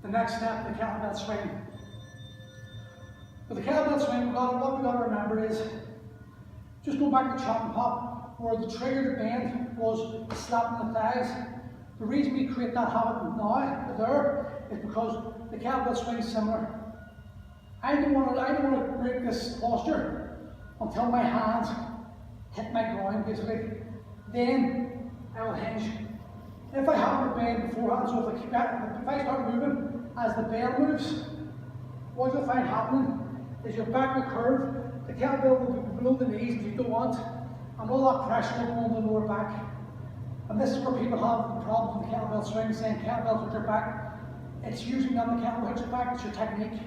the next step, the kettlebell swing. With the kettlebell swing, what we've got to remember is, just go back to chop and pop, where the trigger to bend was slapping the thighs. The reason we create that habit now, there, is because the kettlebell swing is similar. I don't want to break this posture until my hands hit my groin, basically. Then I will hinge. If I haven't bend beforehand, so if I start moving as the bell moves, what you'll find happening is your back will curve, the kettlebell will be below the knees if you don't want, and all that pressure will go on the lower back. And this is where people have the problem with the kettlebell swing, saying kettlebell hits your back. It's usually not the kettlebell hits your back, it's your technique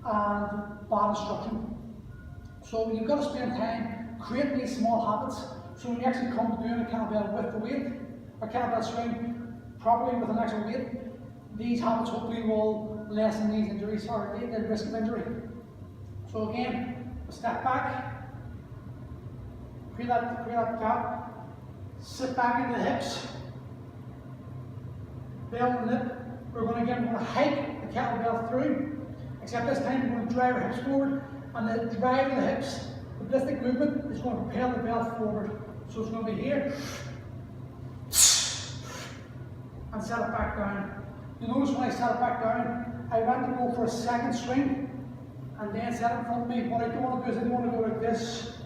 and bad instruction. So you've got to spend time creating these small habits, so when you actually come to doing a kettlebell with the weight, or kettlebell swing properly with an actual weight, these habits hopefully will lessen these injuries, or the risk of injury. So again, a step back, create that gap, sit back into the hips, bell and hip. We're going to hike the kettlebell through, except this time we're going to drive our hips forward, and the drive of the hips, the ballistic movement, is going to propel the bell forward. So it's going to be here, and set it back down. You notice when I set it back down, I went to go for a second swing, and then set it in front of me. What I don't want to do is I don't want to go like this,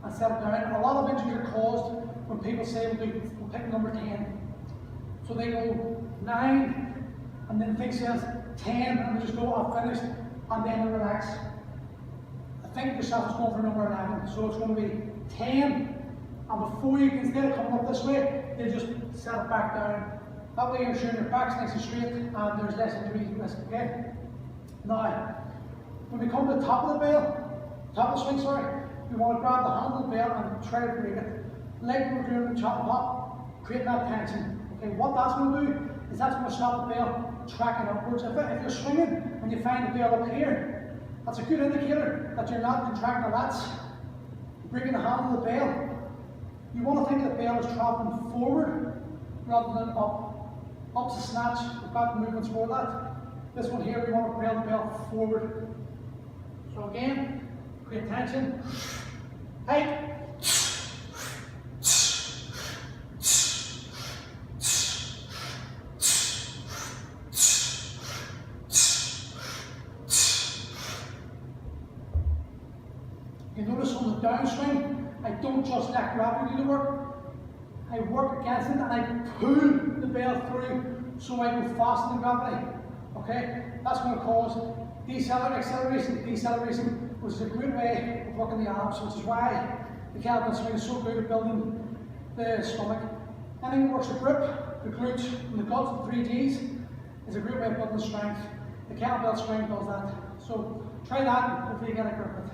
and set it down. A lot of injuries are caused when people say we'll pick number 10. So they go 9, and then the thing says 10, and they just go, I've finished, and then they relax. I think yourself is going for number 11, so it's going to be 10, and before you can, instead of coming up this way, they just set it back down. That way you're ensuring your back's nice and straight, and there's less injury risk, okay? Now, when we come to the top of the bell, top of the swing, sorry, we want to grab the handle of the bell and try to break it. Like we're doing the chop and pop, create that tension. Okay, what that's going to do is that's going to stop the bell tracking upwards. If you're swinging and you find the bell up here, that's a good indicator that you're not contracting the lats, breaking the handle of the bell. You want to think the bell is traveling forward rather than up. Up's a snatch, we've got the movements for that. This one here, we want to propel the bell forward. So again, create tension, hike, you notice on the downswing, I don't just let gravity do the work. I work against it and I pull the bell through so I go faster than gravity. Okay? That's going to cause deceleration, which is a great way of working the abs, which is why the kettlebell swing is so good at building the stomach. Anything that works the grip, the glutes, and the guts, the 3 Gs, is a great way of building strength. The kettlebell swing does that. So try that and hopefully you get a grip with it.